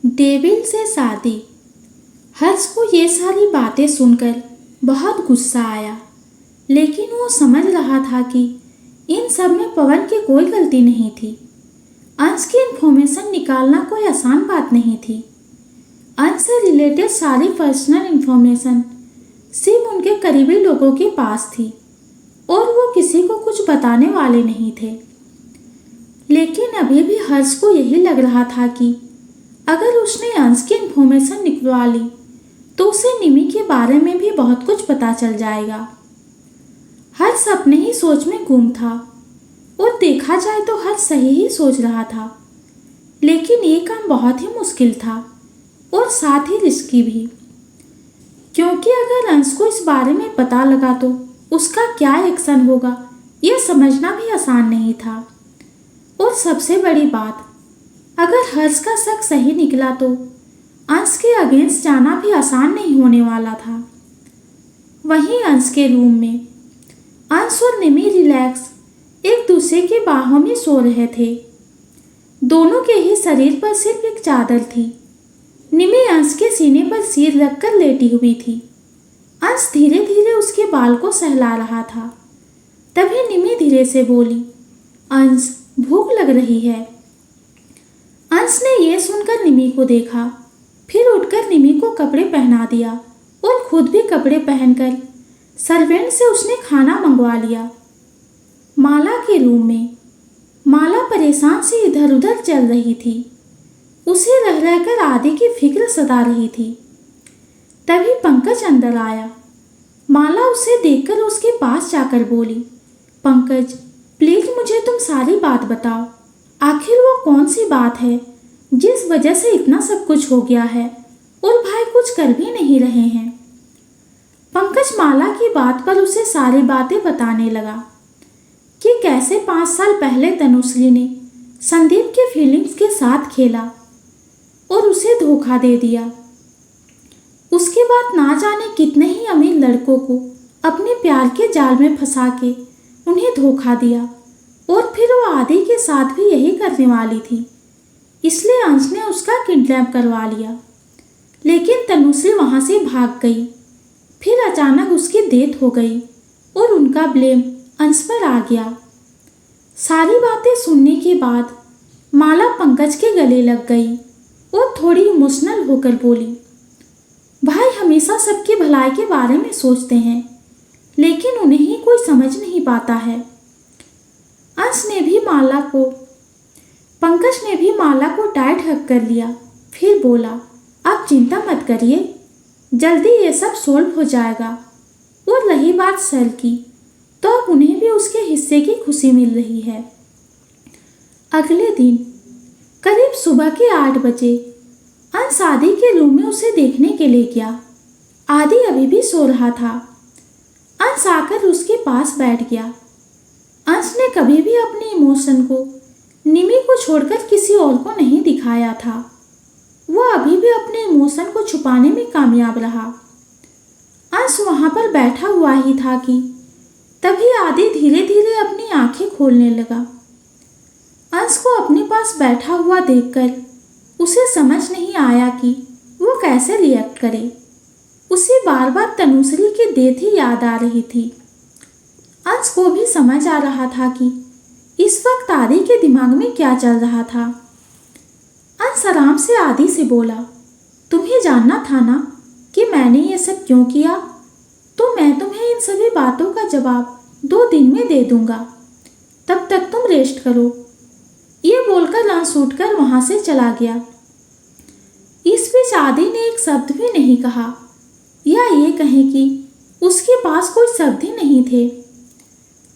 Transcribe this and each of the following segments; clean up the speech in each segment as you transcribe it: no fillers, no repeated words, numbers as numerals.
Devil से शादी। हर्ष को ये सारी बातें सुनकर बहुत गुस्सा आया, लेकिन वो समझ रहा था कि इन सब में पवन की कोई गलती नहीं थी। अंश की इन्फॉर्मेशन निकालना कोई आसान बात नहीं थी। अंश से रिलेटेड सारी पर्सनल इन्फॉर्मेशन सिर्फ उनके करीबी लोगों के पास थी और वो किसी को कुछ बताने वाले नहीं थे। लेकिन अभी भी हर्ष को यही लग रहा था कि अगर उसने अंश की इन्फॉर्मेशन निकलवा ली तो उसे निमी के बारे में भी बहुत कुछ पता चल जाएगा। हर्ष अपने ही सोच में गुम था और देखा जाए तो हर्ष सही ही सोच रहा था, लेकिन ये काम बहुत ही मुश्किल था और साथ ही रिस्की भी, क्योंकि अगर अंश को इस बारे में पता लगा तो उसका क्या एक्शन होगा यह समझना भी आसान नहीं था। और सबसे बड़ी बात, अगर हर्ष का शक सही निकला तो अंश के अगेंस्ट जाना भी आसान नहीं होने वाला था। वहीं अंश के रूम में अंश और निमी रिलैक्स एक दूसरे के बाहों में सो रहे थे। दोनों के ही शरीर पर सिर्फ एक चादर थी। निमी अंश के सीने पर सिर रखकर लेटी हुई थी। अंश धीरे धीरे उसके बाल को सहला रहा था। तभी निमी धीरे से बोली, अंश भूख लग रही है। अंश ने यह सुनकर निमी को देखा, फिर उठकर निमी को कपड़े पहना दिया और खुद भी कपड़े पहनकर सर्वेंट से उसने खाना मंगवा लिया। माला के रूम में माला परेशान से इधर उधर चल रही थी। उसे रह रहकर आदि की फिक्र सता रही थी। तभी पंकज अंदर आया। माला उसे देखकर उसके पास जाकर बोली, पंकज प्लीज मुझे तुम सारी बात बताओ। आखिर वो कौन सी बात है जिस वजह से इतना सब कुछ हो गया है और भाई कुछ कर भी नहीं रहे हैं। पंकज माला की बात पर उसे सारी बातें बताने लगा कि कैसे 5 साल पहले तनुश्री ने संदीप के फीलिंग्स के साथ खेला और उसे धोखा दे दिया। उसके बाद ना जाने कितने ही अमीर लड़कों को अपने प्यार के जाल में फंसा के उन्हें धोखा दिया और फिर वो आदि के साथ भी यही करने वाली थी। इसलिए अंश ने उसका किडनैप करवा लिया, लेकिन तनुश्री वहां से भाग गई। फिर अचानक उसकी डेथ हो गई और उनका ब्लेम अंश पर आ गया। सारी बातें सुनने के बाद माला पंकज के गले लग गई और थोड़ी इमोशनल होकर बोली, भाई हमेशा सबकी भलाई के बारे में सोचते हैं, लेकिन उन्हें ही कोई समझ नहीं पाता है। पंकज ने भी माला को टाइट हक कर लिया। फिर बोला, आप चिंता मत करिए, जल्दी ये सब सोल्व हो जाएगा। और रही बात सर की, तो अब उन्हें भी उसके हिस्से की खुशी मिल रही है। अगले दिन करीब सुबह के 8 बजे अंश आदि के रूम में उसे देखने के लिए गया। आदि अभी भी सो रहा था। अंश आकर उसके पास बैठ गया। अंश ने कभी भी अपने इमोशन को निमी को छोड़कर किसी और को नहीं दिखाया था। वह अभी भी अपने इमोशन को छुपाने में कामयाब रहा। अंश वहां पर बैठा हुआ ही था कि तभी आदि धीरे धीरे अपनी आंखें खोलने लगा। अंश को अपने पास बैठा हुआ देखकर उसे समझ नहीं आया कि वो कैसे रिएक्ट करे। उसे बार बार तनुश्री की डेथ ही याद आ रही थी। अंश को भी समझ आ रहा था कि इस वक्त आदि के दिमाग में क्या चल रहा था। अंश आराम से आदि से बोला, तुम्हें जानना था ना कि मैंने ये सब क्यों किया, तो मैं तुम्हें इन सभी बातों का जवाब 2 दिन में दे दूंगा। तब तक तुम रेस्ट करो। ये बोलकर अंश उठकर वहां से चला गया। इस बीच आदि ने एक शब्द भी नहीं कहा, या ये कहें कि उसके पास कोई शब्द ही नहीं थे।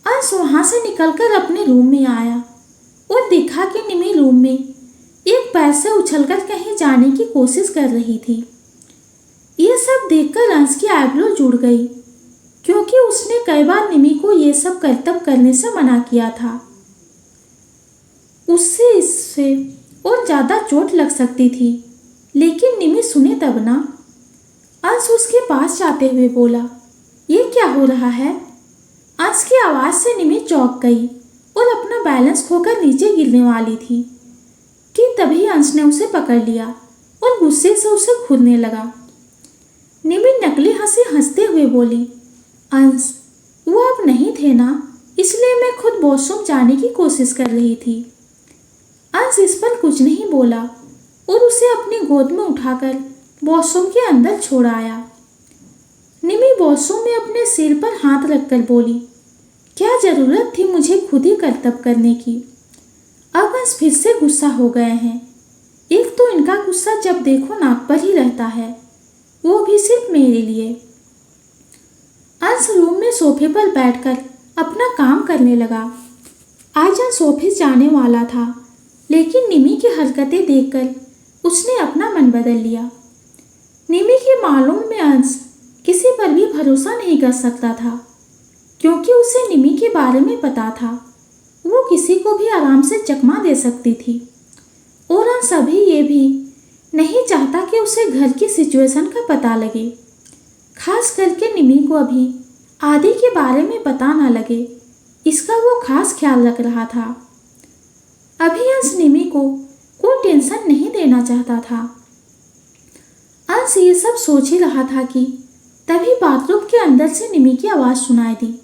अंश वहां से निकलकर अपने रूम में आया और देखा कि निमी रूम में एक पैर से उछलकर कहीं जाने की कोशिश कर रही थी। ये सब देखकर अंश की आईब्रो जुड़ गई, क्योंकि उसने कई बार निमी को ये सब करतब करने से मना किया था। उससे इससे और ज्यादा चोट लग सकती थी, लेकिन निमी सुने तब ना। अंश उसके पास जाते हुए बोला, ये क्या हो रहा है। अंश की आवाज से निमी चौंक गई और अपना बैलेंस खोकर नीचे गिरने वाली थी कि तभी अंश ने उसे पकड़ लिया और गुस्से से उसे घूरने लगा। निमी नकली हंसी हंसते हुए बोली, अंश, वो अब नहीं थे ना, इसलिए मैं खुद वॉशरूम जाने की कोशिश कर रही थी। अंश इस पर कुछ नहीं बोला और उसे अपनी गोद में उठाकर वॉशरूम के अंदर छोड़ आया। निमी वॉशरूम में अपने सिर पर हाथ रखकर बोली, क्या जरूरत थी मुझे खुद ही कर्तव्य करने की। अब अंश फिर से गुस्सा हो गए हैं। एक तो इनका गुस्सा जब देखो नाक पर ही रहता है, वो भी सिर्फ मेरे लिए। अंश रूम में सोफे पर बैठकर अपना काम करने लगा। आज अंश ऑफिस जाने वाला था, लेकिन निमी की हरकतें देखकर उसने अपना मन बदल लिया। निमी के मालूम में अंश किसी पर भी भरोसा नहीं कर सकता था, क्योंकि उसे निमी के बारे में पता था वो किसी को भी आराम से चकमा दे सकती थी। और अंश अभी ये भी नहीं चाहता कि उसे घर की सिचुएशन का पता लगे, खास करके निमी को अभी आदि के बारे में पता न लगे, इसका वो खास ख्याल रख रहा था। अभी अंश निमी को कोई टेंशन नहीं देना चाहता था। अंश ये सब सोच ही रहा था कि तभी बाथरूम के अंदर से निमी की आवाज़ सुनाई दी,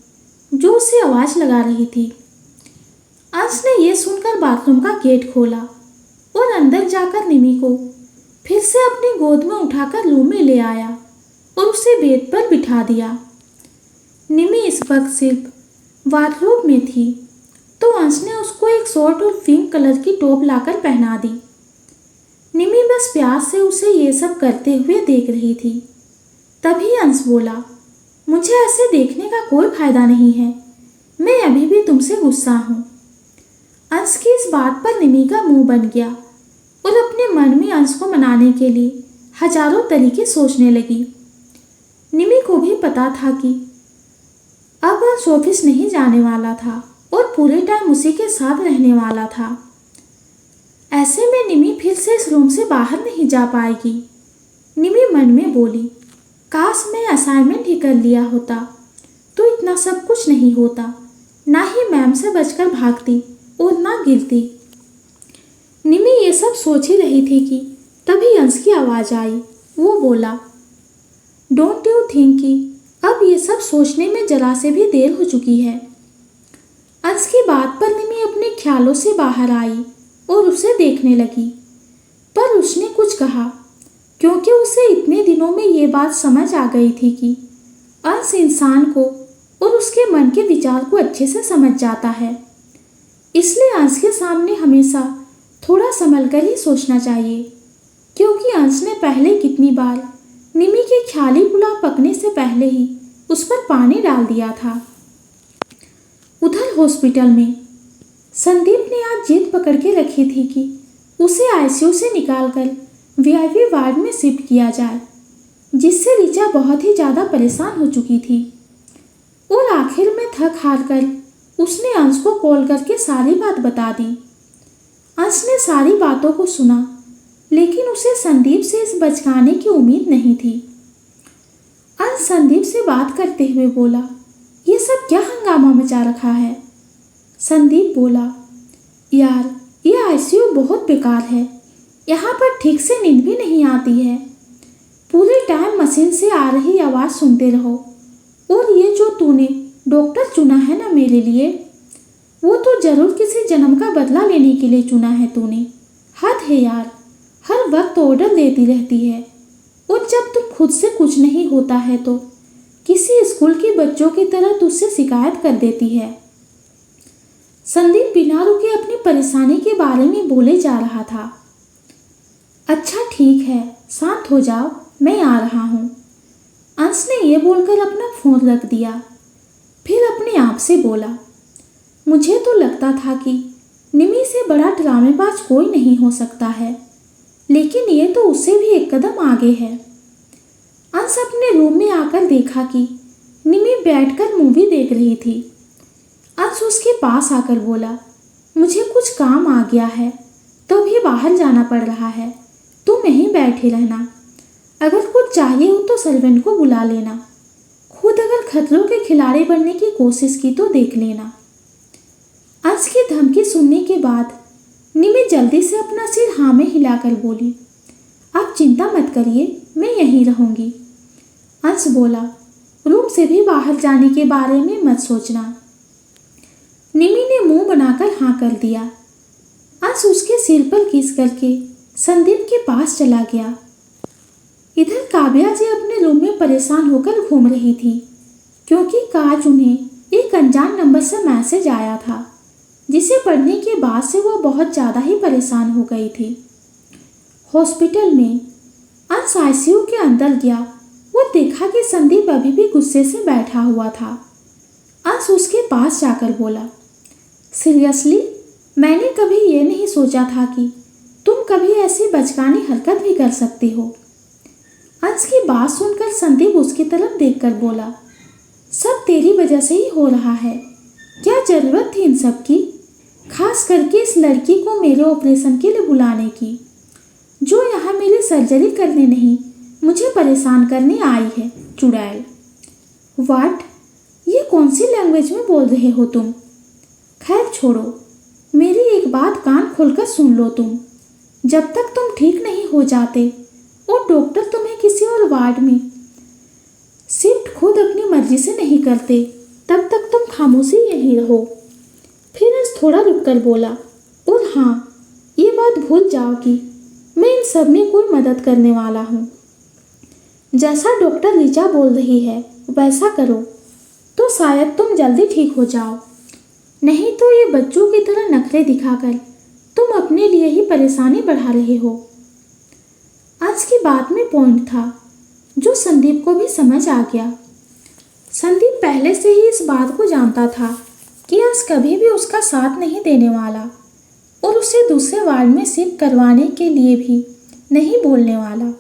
जो उसे आवाज़ लगा रही थी। अंश ने यह सुनकर बाथरूम का गेट खोला और अंदर जाकर निमी को फिर से अपनी गोद में उठाकर रूम में ले आया और उसे बेड पर बिठा दिया। निमी इस वक्त सिर्फ बाथरूम में थी, तो अंश ने उसको एक शॉर्ट और पिंक कलर की टॉप लाकर पहना दी। निमी बस प्यार से उसे ये सब करते हुए देख रही थी। तभी अंश बोला, मुझे ऐसे देखने का कोई फायदा नहीं है, मैं अभी भी तुमसे गुस्सा हूँ। अंश की इस बात पर निमी का मुंह बन गया और अपने मन में अंश को मनाने के लिए हजारों तरीके सोचने लगी। निमी को भी पता था कि अब अंश ऑफिस नहीं जाने वाला था और पूरे टाइम उसी के साथ रहने वाला था। ऐसे में निमी फिर से इस रूम से बाहर नहीं जा पाएगी। निमी मन में बोली, काश मैं असाइनमेंट ही कर लिया होता तो इतना सब कुछ नहीं होता, ना ही मैम से बचकर भागती और ना गिरती। निमी ये सब सोच ही रही थी कि तभी अंश की आवाज़ आई। वो बोला, डोंट यू थिंक कि अब ये सब सोचने में जरा से भी देर हो चुकी है। अंश की बात पर निमी अपने ख्यालों से बाहर आई और उसे देखने लगी, पर उसने कुछ कहा, क्योंकि उसे इतने दिनों में ये बात समझ आ गई थी कि अंश इंसान को और उसके मन के विचार को अच्छे से समझ जाता है। इसलिए अंश के सामने हमेशा थोड़ा संभल कर ही सोचना चाहिए, क्योंकि अंश ने पहले कितनी बार निमी के ख्याली पुलाव पकने से पहले ही उस पर पानी डाल दिया था। उधर हॉस्पिटल में संदीप ने आज जिद पकड़ के रखी थी कि उसे आईसीयू से निकालकर वीआईपी वार्ड में शिफ्ट किया जाए, जिससे ऋचा बहुत ही ज़्यादा परेशान हो चुकी थी। और आखिर में थक हार कर उसने अंश को कॉल करके सारी बात बता दी। अंश ने सारी बातों को सुना, लेकिन उसे संदीप से इस बचकाने की उम्मीद नहीं थी। अंश संदीप से बात करते हुए बोला, ये सब क्या हंगामा मचा रखा है। संदीप बोला, यार ये आईसीयू बहुत बेकार है, यहाँ पर ठीक से नींद भी नहीं आती है, पूरे टाइम मशीन से आ रही आवाज़ सुनते रहो। और ये जो तूने डॉक्टर चुना है ना मेरे लिए, वो तो जरूर किसी जन्म का बदला लेने के लिए चुना है तूने। हद है यार, हर वक्त ऑर्डर देती रहती है, और जब तुम खुद से कुछ नहीं होता है तो किसी स्कूल के बच्चों की तरह तुझसे शिकायत कर देती है। संदीप बिना रुके अपनी परेशानी के बारे में बोले जा रहा था। अच्छा ठीक है, शांत हो जाओ, मैं आ रहा हूँ। अंश ने यह बोलकर अपना फ़ोन रख दिया। फिर अपने आप से बोला, मुझे तो लगता था कि निमी से बड़ा ड्रामेबाज कोई नहीं हो सकता है, लेकिन ये तो उससे भी एक कदम आगे है। अंश अपने रूम में आकर देखा कि निमी बैठकर मूवी देख रही थी। अंश उसके पास आकर बोला, मुझे कुछ काम आ गया है तो भी बाहर जाना पड़ रहा है, तुम यहीं बैठे रहना, अगर कुछ चाहिए हो तो सर्वेंट को बुला लेना, खुद अगर खतरों के खिलाड़ी बनने की कोशिश की तो देख लेना। अंश की धमकी सुनने के बाद निमी जल्दी से अपना सिर हाँ में हिलाकर बोली, आप चिंता मत करिए, मैं यहीं रहूंगी। अंश बोला, रूम से भी बाहर जाने के बारे में मत सोचना। निमि ने मुंह बनाकर हाँ कर दिया। अंश उसके सिर पर किस करके संदीप के पास चला गया। इधर काव्या जी अपने रूम में परेशान होकर घूम रही थी, क्योंकि आज उन्हें एक अनजान नंबर से मैसेज आया था, जिसे पढ़ने के बाद से वो बहुत ज़्यादा ही परेशान हो गई थी। हॉस्पिटल में अंश आईसीयू के अंदर गया। वो देखा कि संदीप अभी भी गुस्से से बैठा हुआ था। अंश उसके पास जाकर बोला, सीरियसली, मैंने कभी ये नहीं सोचा था कि तुम कभी ऐसी बचकानी हरकत भी कर सकती हो। अंश की बात सुनकर संदीप उसकी तरफ देखकर बोला, सब तेरी वजह से ही हो रहा है। क्या जरूरत थी इन सब की, खास करके इस लड़की को मेरे ऑपरेशन के लिए बुलाने की, जो यहाँ मेरी सर्जरी करने नहीं मुझे परेशान करने आई है। चुड़ैल। वाट, ये कौन सी लैंग्वेज में बोल रहे हो तुम? खैर छोड़ो, मेरी एक बात कान खोलकर सुन लो तुम। जब तक तुम ठीक नहीं हो जाते और डॉक्टर तुम्हें किसी और वार्ड में शिफ्ट खुद अपनी मर्जी से नहीं करते, तब तक तुम खामोशी यहीं रहो। फिर अंश थोड़ा रुककर बोला, और हाँ, ये बात भूल जाओ कि मैं इन सब में कोई मदद करने वाला हूँ। जैसा डॉक्टर ऋचा बोल रही है वैसा करो तो शायद तुम जल्दी ठीक हो जाओ, नहीं तो ये बच्चों की तरह नखरे दिखाकर तुम अपने लिए ही परेशानी बढ़ा रहे हो। आज की बात में पॉइंट था जो संदीप को भी समझ आ गया। संदीप पहले से ही इस बात को जानता था कि अंश कभी भी उसका साथ नहीं देने वाला और उसे दूसरे वार्ड में शिफ्ट करवाने के लिए भी नहीं बोलने वाला।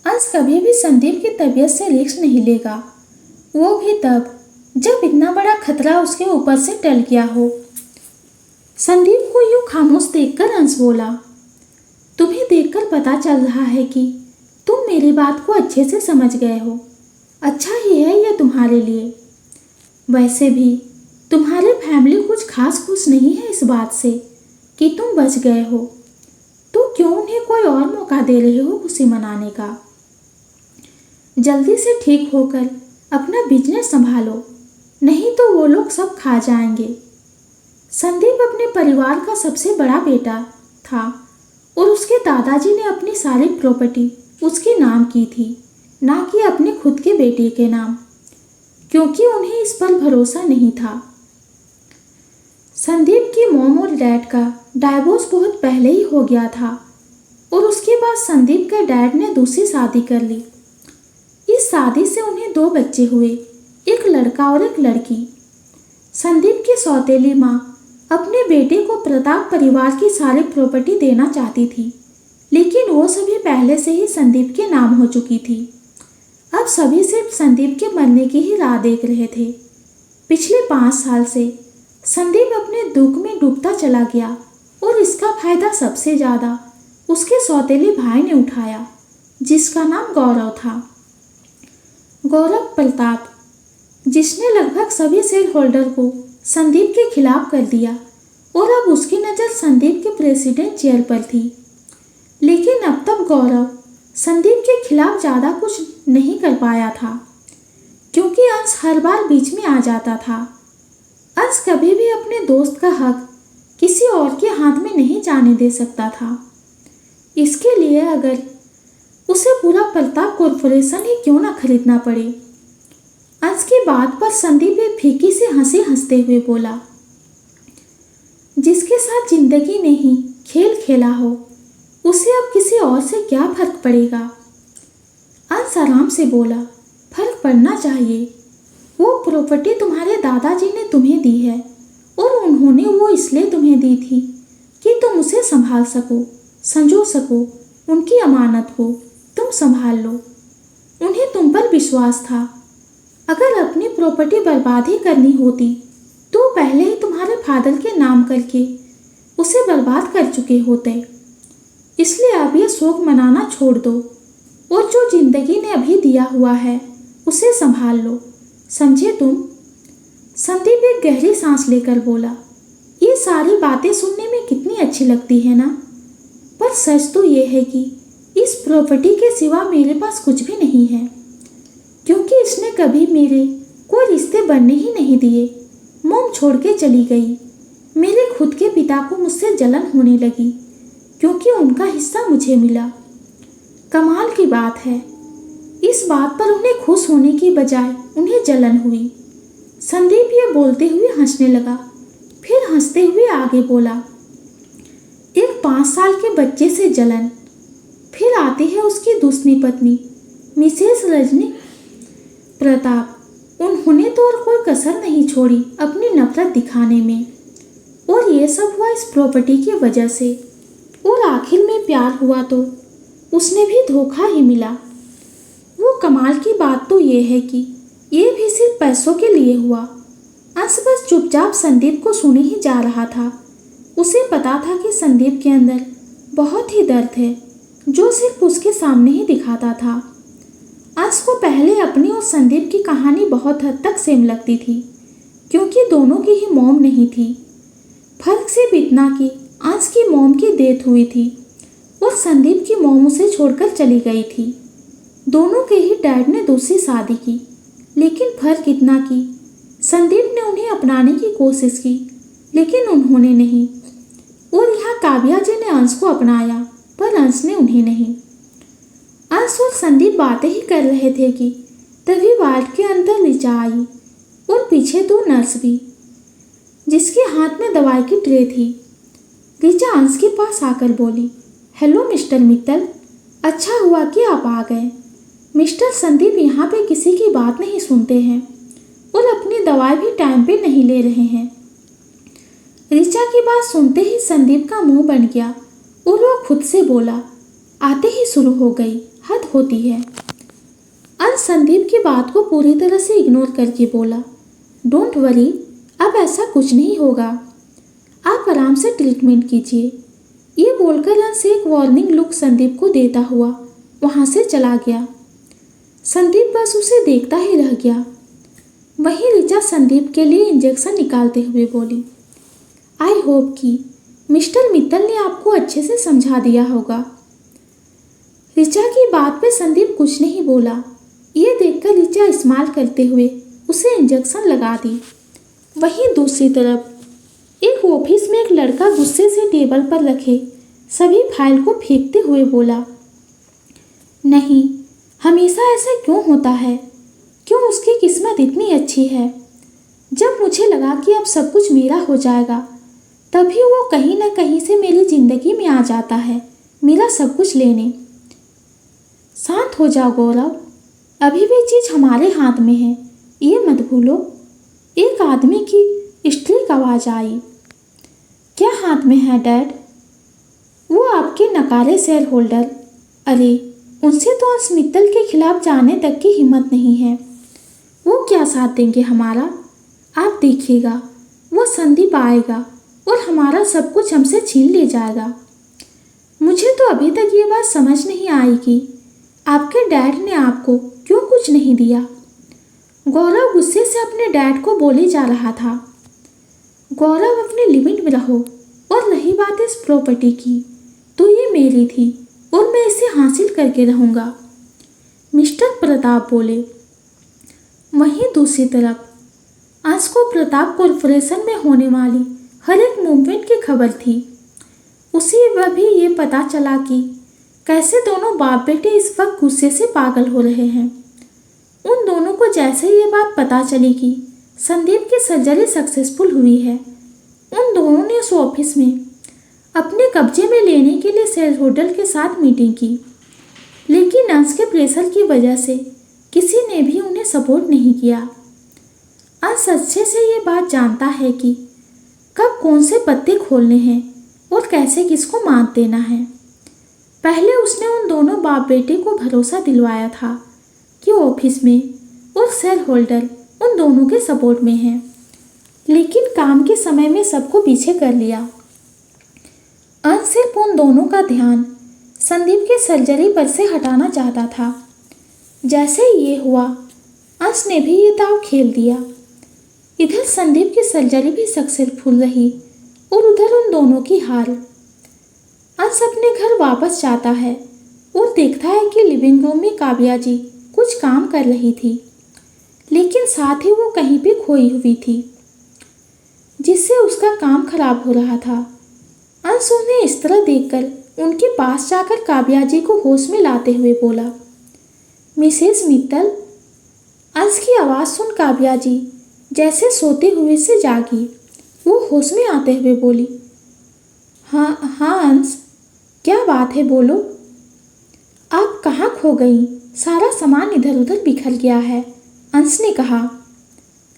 अंश कभी भी संदीप की तबीयत से रिस्क नहीं लेगा, वो भी तब जब इतना बड़ा खतरा उसके ऊपर से टल गया हो। संदीप को यूं खामोश देखकर अंश बोला, तुम्हें देखकर पता चल रहा है कि तुम मेरी बात को अच्छे से समझ गए हो। अच्छा ही है यह तुम्हारे लिए। वैसे भी तुम्हारी फैमिली कुछ खास खुश नहीं है इस बात से कि तुम बच गए हो, तो क्यों उन्हें कोई और मौका दे रहे हो खुशी मनाने का। जल्दी से ठीक होकर अपना बिजनेस संभालो, नहीं तो वो लोग सब खा जाएंगे। संदीप अपने परिवार का सबसे बड़ा बेटा था और उसके दादाजी ने अपनी सारी प्रॉपर्टी उसके नाम की थी, ना कि अपने खुद के बेटे के नाम, क्योंकि उन्हें इस पर भरोसा नहीं था। संदीप की मॉम और डैड का डाइवोर्स बहुत पहले ही हो गया था और उसके बाद संदीप के डैड ने दूसरी शादी कर ली। इस शादी से उन्हें 2 बच्चे हुए, एक लड़का और एक लड़की। संदीप की सौतेली माँ अपने बेटे को प्रताप परिवार की सारी प्रॉपर्टी देना चाहती थी, लेकिन वो सभी पहले से ही संदीप के नाम हो चुकी थी। अब सभी सिर्फ संदीप के मरने की ही राह देख रहे थे। पिछले 5 साल से संदीप अपने दुख में डूबता चला गया और इसका फायदा सबसे ज़्यादा उसके सौतेले भाई ने उठाया, जिसका नाम गौरव था। गौरव प्रताप, जिसने लगभग सभी शेयर होल्डर को संदीप के खिलाफ कर दिया और अब उसकी नज़र संदीप के प्रेसिडेंट चेयर पर थी। लेकिन अब तक गौरव संदीप के खिलाफ ज़्यादा कुछ नहीं कर पाया था, क्योंकि अंश हर बार बीच में आ जाता था। अंश कभी भी अपने दोस्त का हक किसी और के हाथ में नहीं जाने दे सकता था। इसके लिए अगर उसे पूरा प्रताप कॉर्पोरेशन ही क्यों ना खरीदना पड़े। अंश की बात पर संदीप एक फीकी सी हंसी हंसते हुए बोला, जिसके साथ जिंदगी ने ही खेल खेला हो उसे अब किसी और से क्या फर्क पड़ेगा। अंश आराम से बोला, फर्क पड़ना चाहिए। वो प्रॉपर्टी तुम्हारे दादाजी ने तुम्हें दी है और उन्होंने वो इसलिए तुम्हें दी थी कि तुम उसे संभाल सको, संजो सको, उनकी अमानत को तुम संभाल लो। उन्हें तुम पर विश्वास था। अगर अपनी प्रॉपर्टी बर्बाद ही करनी होती तो पहले ही तुम्हारे फादर के नाम करके उसे बर्बाद कर चुके होते। इसलिए अब ये शोक मनाना छोड़ दो और जो जिंदगी ने अभी दिया हुआ है उसे संभाल लो, समझे तुम। संदीप एक गहरी सांस लेकर बोला, ये सारी बातें सुनने में कितनी अच्छी लगती है ना, पर सच तो ये है कि इस प्रॉपर्टी के सिवा मेरे पास कुछ भी नहीं है, क्योंकि इसने कभी मेरे कोई रिश्ते बनने ही नहीं दिए। मॉम छोड़ के चली गई। मेरे खुद के पिता को मुझसे जलन होने लगी क्योंकि उनका हिस्सा मुझे मिला। कमाल की बात है, इस बात पर उन्हें खुश होने की बजाय उन्हें जलन हुई। संदीप ये बोलते हुए हंसने लगा, फिर हंसते हुए आगे बोला, एक 5 साल के बच्चे से जलन। फिर आती है उसकी दूसरी पत्नी मिसेस रजनी प्रताप। उन्होंने तो और कोई कसर नहीं छोड़ी अपनी नफरत दिखाने में, और ये सब हुआ इस प्रॉपर्टी की वजह से। और आखिर में प्यार हुआ तो उसने भी धोखा ही मिला। वो कमाल की बात तो ये है कि ये भी सिर्फ पैसों के लिए हुआ। अंश बस चुपचाप संदीप को सुने ही जा रहा था। उसे पता था कि संदीप के अंदर बहुत ही दर्द है जो सिर्फ उसके सामने ही दिखाता था। अंश को पहले अपनी और संदीप की कहानी बहुत हद तक सेम लगती थी, क्योंकि दोनों की ही मॉम नहीं थी। फर्क सिर्फ इतना कि अंश की मॉम की डेथ हुई थी और संदीप की मॉम उसे छोड़कर चली गई थी। दोनों के ही डैड ने दूसरी शादी की, लेकिन फर्क इतना कि संदीप ने उन्हें अपनाने की कोशिश की, लेकिन उन्होंने नहीं। और यहाँ काव्या जी ने अंश को अपनाया, पर अंश ने उन्हें नहीं। अंश और संदीप बातें ही कर रहे थे कि तभी वार्ड के अंदर ऋचा आई, और पीछे 2 नर्स भी, जिसके हाथ में दवाई की ट्रे थी। ऋचा अंश के पास आकर बोली, हेलो मिस्टर मित्तल, अच्छा हुआ कि आप आ गए। मिस्टर संदीप यहाँ पे किसी की बात नहीं सुनते हैं और अपनी दवाई भी टाइम पे नहीं ले रहे हैं। ऋचा की बात सुनते ही संदीप का मुंह बन गया और वो खुद से बोला, आते ही शुरू हो गई, हद होती है। अंश संदीप की बात को पूरी तरह से इग्नोर करके बोला, डोंट वरी, अब ऐसा कुछ नहीं होगा, आप आराम से ट्रीटमेंट कीजिए। ये बोलकर अंश एक वार्निंग लुक संदीप को देता हुआ वहाँ से चला गया। संदीप बस उसे देखता ही रह गया। वहीं ऋचा संदीप के लिए इंजेक्शन निकालते हुए बोली, आई होप कि मिस्टर मित्तल ने आपको अच्छे से समझा दिया होगा। ऋचा की बात पे संदीप कुछ नहीं बोला। ये देखकर ऋचा इस्तेमाल करते हुए उसे इंजेक्शन लगा दी। वहीं दूसरी तरफ एक ऑफिस में एक लड़का गुस्से से टेबल पर रखे सभी फाइल को फेंकते हुए बोला, नहीं, हमेशा ऐसा क्यों होता है? क्यों उसकी किस्मत इतनी अच्छी है? जब मुझे लगा कि अब सब कुछ मेरा हो जाएगा, तभी वो कहीं ना कहीं से मेरी ज़िंदगी में आ जाता है, मेरा सब कुछ लेने। शांत हो जाओ गौरव, अभी भी चीज़ हमारे हाथ में है, ये मत भूलो। एक आदमी की स्ट्रीक आवाज़ आई, क्या हाथ में है डैड? वो आपके नकारे शेयर होल्डर। अरे, उनसे तो अंश मित्तल के खिलाफ जाने तक की हिम्मत नहीं है। वो क्या साथ देंगे हमारा? आप देखिएगा, वो संदीप आएगा और हमारा सब कुछ हमसे छीन ले जाएगा। मुझे तो अभी तक ये बात समझ नहीं आई कि आपके डैड ने आपको क्यों कुछ नहीं दिया। गौरव गुस्से से अपने डैड को बोले जा रहा था, गौरव अपने लिमिट में रहो, और रही बात इस प्रॉपर्टी की, तो ये मेरी थी और मैं इसे हासिल करके रहूँगा, मिस्टर प्रताप बोले। वहीं दूसरी तरफ अंश को प्रताप कॉरपोरेशन में होने वाली हर एक मूवमेंट की खबर थी। उसी वह भी ये पता चला कि कैसे दोनों बाप बेटे इस वक्त गुस्से से पागल हो रहे हैं। उन दोनों को जैसे ये बात पता चली कि संदीप की सर्जरी सक्सेसफुल हुई है, उन दोनों ने उस ऑफिस में अपने कब्जे में लेने के लिए शेयर होल्डर के साथ मीटिंग की, लेकिन अंश के प्रेशर की वजह से किसी ने भी उन्हें सपोर्ट नहीं किया। अंश अच्छे से ये बात जानता है कि कब कौन से पत्ते खोलने हैं और कैसे किसको मात देना है। पहले उसने उन दोनों बाप बेटे को भरोसा दिलवाया था कि ऑफिस में और शेयर होल्डर उन दोनों के सपोर्ट में हैं, लेकिन काम के समय में सबको पीछे कर लिया। अंश सिर्फ उन दोनों का ध्यान संदीप की सर्जरी पर से हटाना चाहता था। जैसे ही ये हुआ, अंश ने भी ये दांव खेल दिया। इधर संदीप की सर्जरी भी सक्सेसफुल रही और उधर उन दोनों की हार। अंश अपने घर वापस जाता है और देखता है कि लिविंग रूम में काव्या जी कुछ काम कर रही थी, लेकिन साथ ही वो कहीं पे खोई हुई थी, जिससे उसका काम खराब हो रहा था। अंश उन्हें इस तरह देखकर उनके पास जाकर काव्या जी को होश में लाते हुए बोला, मिसेस मित्तल। अंश की आवाज़ सुन काव्या जी जैसे सोते हुए से जागी। वो होश में आते हुए बोली, हाँ हाँ अंश, क्या बात है, बोलो। आप कहाँ खो गई? सारा सामान इधर उधर बिखर गया है, अंश ने कहा।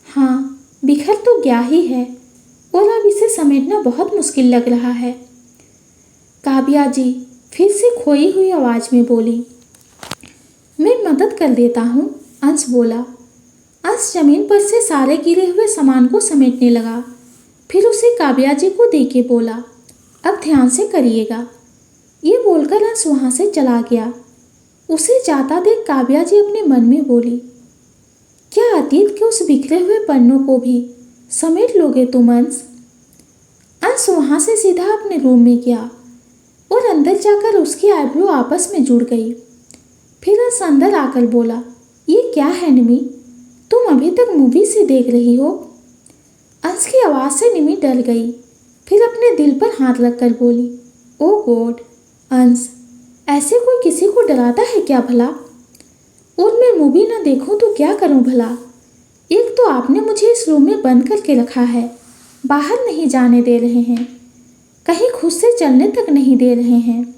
हाँ, बिखर तो गया ही है और अब इसे समेटना बहुत मुश्किल लग रहा है, काव्या जी फिर से खोई हुई आवाज़ में बोली। मैं मदद कर देता हूँ, अंश बोला। अंश जमीन पर से सारे गिरे हुए सामान को समेटने लगा। फिर उसे काव्या जी को दे के बोला, अब ध्यान से करिएगा। ये बोलकर अंश वहाँ से चला गया। उसे जाता देख काव्या जी अपने मन में बोली, क्या अतीत के उस बिखरे हुए पन्नों को भी समेट लोगे तुम अंश? अंश वहाँ से सीधा अपने रूम में गया और अंदर जाकर उसकी आईब्रो आपस में जुड़ गई। फिर अंश अंदर आकर बोला, ये क्या है निमी, तुम अभी तक मूवी से देख रही हो? अंश की आवाज़ से निमी डर गई। फिर अपने दिल पर हाथ रखकर बोली, ओ गॉड अंश, ऐसे कोई किसी को डराता है क्या भला? और मैं मूवी ना देखूं तो क्या करूं भला? एक तो आपने मुझे इस रूम में बंद करके रखा है, बाहर नहीं जाने दे रहे हैं, कहीं खुद से चलने तक नहीं दे रहे हैं,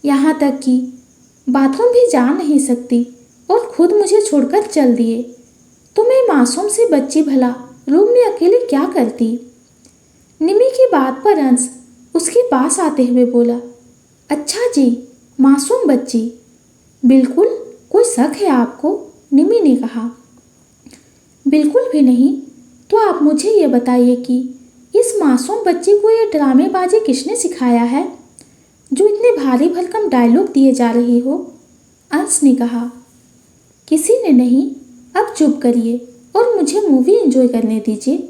यहाँ तक कि बाथरूम भी जा नहीं सकती और खुद मुझे छोड़कर चल दिए। तो मैं मासूम सी बच्ची भला रूम में अकेले क्या करती? निमी की बात पर अंश उसके पास आते हुए बोला, अच्छा जी, मासूम बच्ची, बिल्कुल, कोई शक है आपको? निमी ने कहा। बिल्कुल भी नहीं। तो आप मुझे ये बताइए कि इस मासूम बच्ची को ये ड्रामेबाजी किसने सिखाया है जो इतने भारी भरकम डायलॉग दिए जा रही हो? अंश ने कहा। किसी ने नहीं, अब चुप करिए और मुझे मूवी एंजॉय करने दीजिए,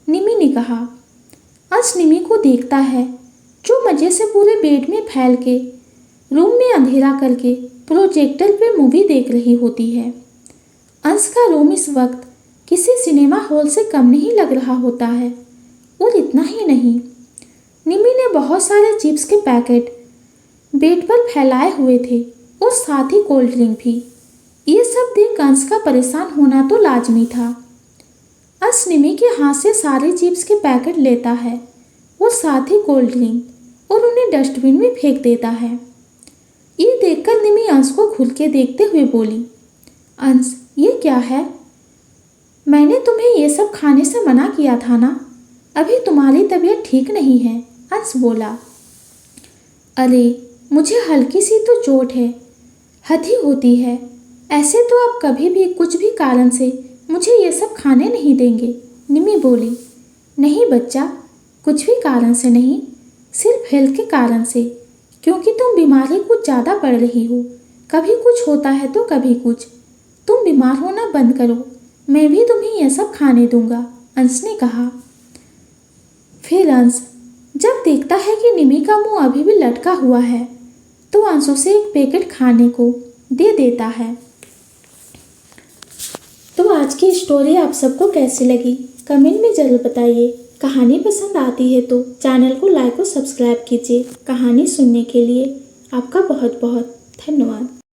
निमी ने कहा। अंश निमी को देखता है जो मज़े से पूरे बेड में फैल के रूम में अंधेरा करके प्रोजेक्टर पे मूवी देख रही होती है। अंश का रूम इस वक्त किसी सिनेमा हॉल से कम नहीं लग रहा होता है। और इतना ही नहीं, निमी ने बहुत सारे चिप्स के पैकेट बेड पर फैलाए हुए थे और साथ ही कोल्ड ड्रिंक भी। ये सब देख अंश का परेशान होना तो लाजमी था। अंश निमी के हाथ से सारे चिप्स के पैकेट लेता है और साथ ही कोल्ड ड्रिंक और उन्हें डस्टबिन में फेंक देता है। ये देखकर निमी अंश को खुल के देखते हुए बोली, अंश, ये क्या है? मैंने तुम्हें ये सब खाने से मना किया था ना, अभी तुम्हारी तबीयत ठीक नहीं है, अंश बोला। अरे, मुझे हल्की सी तो चोट है, हद ही होती है, ऐसे तो आप कभी भी कुछ भी कारण से मुझे ये सब खाने नहीं देंगे, निमी बोली। नहीं बच्चा, कुछ भी कारण से नहीं, सिर्फ हेल्थ के कारण से, क्योंकि तुम बीमारी कुछ ज़्यादा पड़ रही हो, कभी कुछ होता है तो कभी कुछ। तुम बीमार होना बंद करो, मैं भी तुम्हें यह सब खाने दूंगा, अंश ने कहा। फिर अंश जब देखता है कि निमी का मुंह अभी भी लटका हुआ है तो अंश उसे एक पैकेट खाने को दे देता है। तो आज की स्टोरी आप सबको कैसी लगी कमेंट में ज़रूर बताइए। कहानी पसंद आती है तो चैनल को लाइक और सब्सक्राइब कीजिए। कहानी सुनने के लिए आपका बहुत बहुत धन्यवाद।